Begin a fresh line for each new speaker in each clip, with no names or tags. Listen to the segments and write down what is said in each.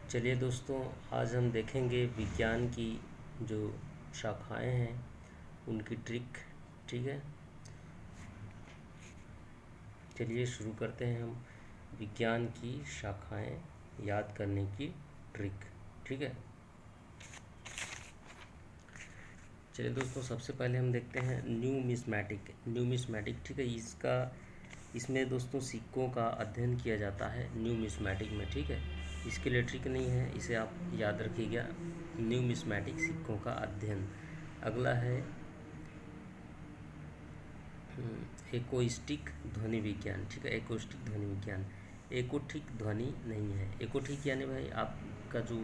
चलिए दोस्तों, आज हम देखेंगे विज्ञान की जो शाखाएं हैं उनकी ट्रिक। ठीक है, चलिए शुरू करते हैं हम विज्ञान की शाखाएं याद करने की ट्रिक। ठीक है, चलिए दोस्तों, सबसे पहले हम देखते हैं न्यूमिस्मैटिक। ठीक है, इसमें दोस्तों सिक्कों का अध्ययन किया जाता है न्यूमिस्मैटिक में। ठीक है, इसके लिए ट्रिक नहीं है, इसे आप याद रखिएगा। न्यूमिस्मैटिक सिक्कों का अध्ययन। अगला है एकोस्टिक ध्वनि विज्ञान। ठीक है, एकोस्टिक ध्वनि विज्ञान। एकोटिक ध्वनि नहीं है। एकोटिक यानी भाई आपका जो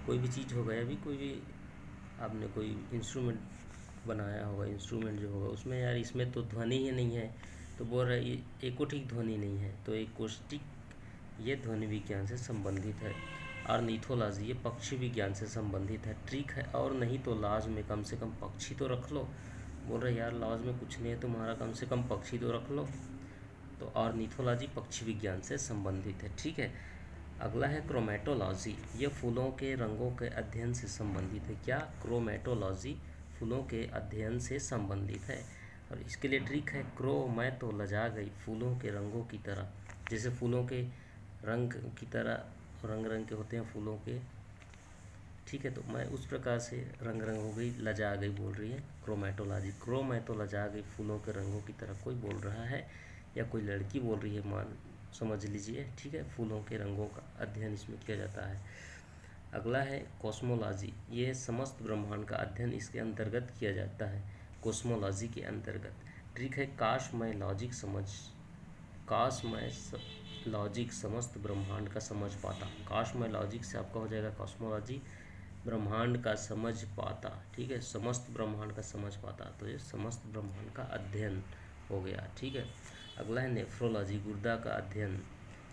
कोई भी चीज़ होगा या भी कोई भी आपने कोई इंस्ट्रूमेंट बनाया होगा, इंस्ट्रूमेंट जो होगा उसमें यार इसमें तो ध्वनि ही नहीं है, तो बोल रहा है ये एकोटिक ध्वनि नहीं है। तो एकोस्टिक ये ध्वनि विज्ञान से संबंधित है। ऑर्निथोलॉजी ये पक्षी विज्ञान से संबंधित है। ट्रिक है, और नहीं तो लाज में कम से कम पक्षी तो रख लो। बोल रहे यार लॉज में कुछ नहीं है तुम्हारा, कम से कम पक्षी तो रख लो। तो ऑर्निथोलॉजी पक्षी विज्ञान से संबंधित है। ठीक है, अगला है क्रोमेटोलॉजी। ये फूलों के रंगों के अध्ययन से संबंधित है। क्या? क्रोमेटोलॉजी फूलों के अध्ययन से संबंधित है। और इसके लिए ट्रिक है मैं तो लजा गई फूलों के रंगों की तरह। जैसे फूलों के रंग की तरह रंग रंग के होते हैं फूलों के। ठीक है, तो मैं उस प्रकार से रंग रंग हो गई, लजा गई बोल रही है क्रोमेटोलॉजी। मैं तो लजा गई फूलों के रंगों की तरह कोई बोल रहा है या कोई लड़की बोल रही है, मान समझ लीजिए। ठीक है, फूलों के रंगों का अध्ययन इसमें किया जाता है। अगला है कॉस्मोलॉजी। ये समस्त ब्रह्मांड का अध्ययन इसके अंतर्गत किया जाता है, कॉस्मोलॉजी के अंतर्गत। ट्रिक है काश मैं लॉजिक समस्त ब्रह्मांड का समझ पाता। काश मैं लॉजिक से आपका हो जाएगा कॉस्मोलॉजी, ब्रह्मांड का समझ पाता। ठीक है, समस्त ब्रह्मांड का समझ पाता, तो ये समस्त ब्रह्मांड का अध्ययन हो गया। ठीक है, अगला है नेफ्रोलॉजी, गुर्दा का अध्ययन।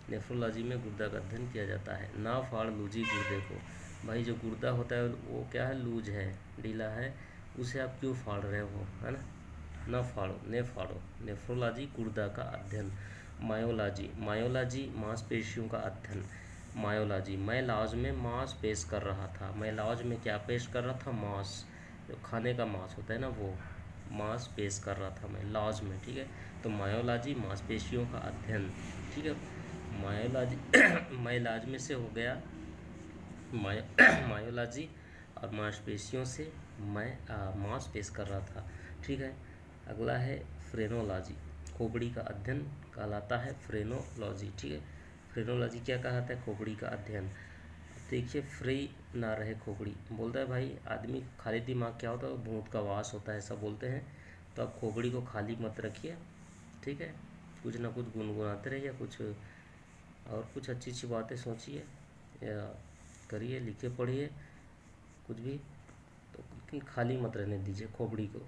नेफ्रोलॉजी में गुर्दा का अध्ययन किया जाता है। ना फाड़ लूजी गुर्दे को। भाई जो गुर्दा होता है वो क्या है? लूज है, ढीला है, उसे आप क्यों फाड़ रहे हो, है ना? न फाड़ो, ने फाड़ो। नेफ्रोलॉजी गुर्दा का अध्ययन। मायोलॉजी मांसपेशियों का अध्ययन। मायोलॉजी मैं लॉज में मांस पेश कर रहा था। मैं लॉज में क्या पेश कर रहा था? मांस, जो खाने का मांस होता है ना, वो मांस पेश कर रहा था मैं लॉज में। ठीक है, तो मायोलॉजी मांसपेशियों का अध्ययन। ठीक है, मायोलॉजी मायोलॉज में से हो गया मायोलॉजी, और मांसपेशियों से मैं मांस पेश कर रहा था। ठीक है, अगला है फ्रेनोलॉजी, खोपड़ी का अध्ययन कहलाता है फ्रेनोलॉजी। ठीक है, फ्रेनोलॉजी क्या कहलाता है? खोपड़ी का अध्ययन। देखिए, फ्री ना रहे खोपड़ी, बोलता है भाई आदमी खाली दिमाग क्या होता है? भूत का वास होता है, ऐसा बोलते हैं। तो आप खोपड़ी को खाली मत रखिए। ठीक है, कुछ ना कुछ गुनगुनाते रहिए, कुछ और कुछ अच्छी अच्छी बातें सोचिए या करिए, लिखे पढ़िए कुछ भी, तो लेकिन खाली मत रहने दीजिए खोपड़ी को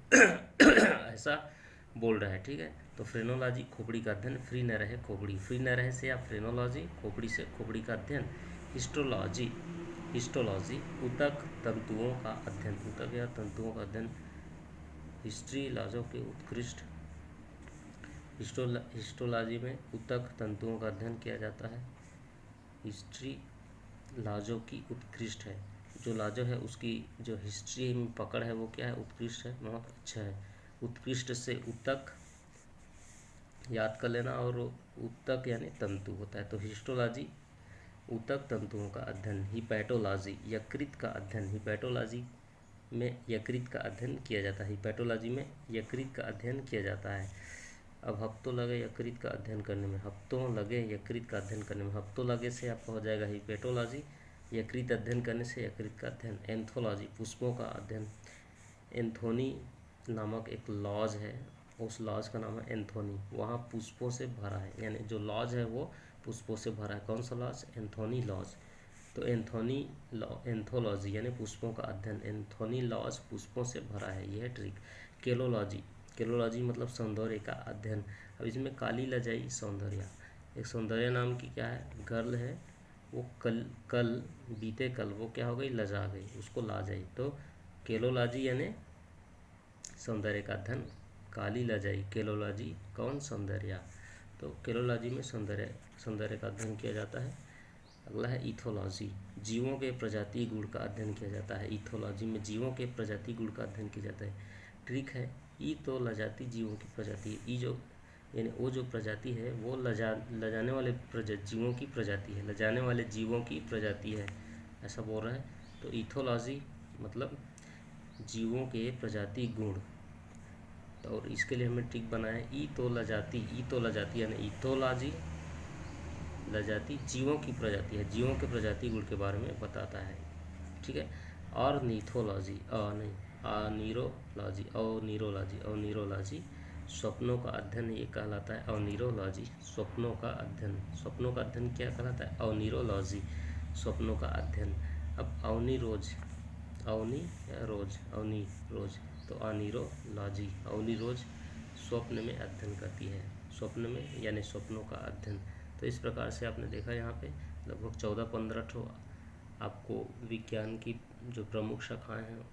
ऐसा बोल रहा है। ठीक है, तो फ्रेनोलॉजी खोपड़ी का अध्ययन। फ्री न रहे खोपड़ी, फ्री न रहे से आप फ्रेनोलॉजी, खोपड़ी से खोपड़ी का अध्ययन। हिस्टोलॉजी ऊतक तंतुओं का अध्ययन। ऊतक या तंतुओं का अध्ययन। हिस्ट्री लाजों के उत्कृष्ट। हिस्टोलॉजी में ऊतक तंतुओं का अध्ययन किया जाता है। हिस्ट्री लाजों की उत्कृष्ट है। जो लाजो है उसकी जो हिस्ट्री में पकड़ है वो क्या है? उत्कृष्ट है, बहुत अच्छा है। उत्कृष्ट से ऊतक याद कर लेना, और ऊतक यानी तंतु होता है। तो हिस्टोलॉजी ऊतक तंतुओं का अध्ययन। हिपैटोलॉजी यकृत का अध्ययन। हिपैटोलॉजी में यकृत का अध्ययन किया जाता है। हिपैटोलॉजी में यकृत का अध्ययन किया जाता है। अब हफ्तों लगे यकृत का अध्ययन करने में, हफ्तों लगे यकृत का अध्ययन करने में। हफ्तों लगे से आपका हो जाएगा हिपैटोलॉजी, यकृत अध्ययन करने से यकृत का अध्ययन। एंथोलॉजी पुष्पों का अध्ययन। एंथोनी नामक एक लॉज है, उस लॉज का नाम है एंथोनी, वहाँ पुष्पों से भरा है, यानी जो लॉज है वो पुष्पों से भरा है। कौन सा लॉज? Anthony lodge. तो एंथोलॉजी यानी पुष्पों का अध्ययन। एंथोनी लॉज पुष्पों से भरा है, यह ट्रिक। केलोलॉजी मतलब सौंदर्य का अध्ययन। अब इसमें काली लजाई सौंदर्य, एक सौंदर्य नाम की क्या है? गर्ल है, वो बीते कल वो क्या हो गई? लजा गई, उसको ला जाई। तो केलोलॉजी यानी सौंदर्य का अध्ययन। काली लजाई केलोलॉजी, कौन? सौंदर्य। तो केलोलॉजी में सौंदर्य का अध्ययन किया जाता है। अगला है इथोलॉजी, जीवों के प्रजाति गुण का अध्ययन किया जाता है। इथोलॉजी में जीवों के प्रजाति गुण का अध्ययन किया जाता है। ट्रिक है, ई तो लजाती जीवों की प्रजाति है। ई जो यानी वो जो प्रजाति है वो लजाने वाले जीवों की प्रजाति है, लजाने वाले जीवों की प्रजाति है, ऐसा बोल रहा है। तो इथोलॉजी मतलब जीवों के प्रजाति गुण। तो और इसके लिए हमें ट्रिक बनाया है, ई तो लजाती यानी इथोलॉजी लजाती जीवों की प्रजाति है, जीवों के प्रजाति गुण के बारे में बताता है। ठीक है। और नीथोलॉजी अनीरोलॉजी स्वप्नों का अध्ययन ये कहलाता है। अनीरोलॉजी स्वप्नों का अध्ययन, स्वप्नों का अध्ययन क्या कहलाता है? अनीरोलॉजी स्वप्नों का अध्ययन। अब अवनी रोज तो अनीरोलॉजी अवनी रोज स्वप्न में अध्ययन करती है, स्वप्न में यानी स्वप्नों का अध्ययन। तो इस प्रकार से आपने देखा यहाँ पे लगभग 14-15 ठो आपको विज्ञान की जो प्रमुख शाखाएं हैं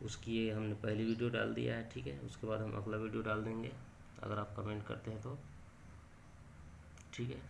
उसकी ये हमने पहली वीडियो डाल दिया है। ठीक है, उसके बाद हम अगला वीडियो डाल देंगे अगर आप कमेंट करते हैं तो। ठीक है।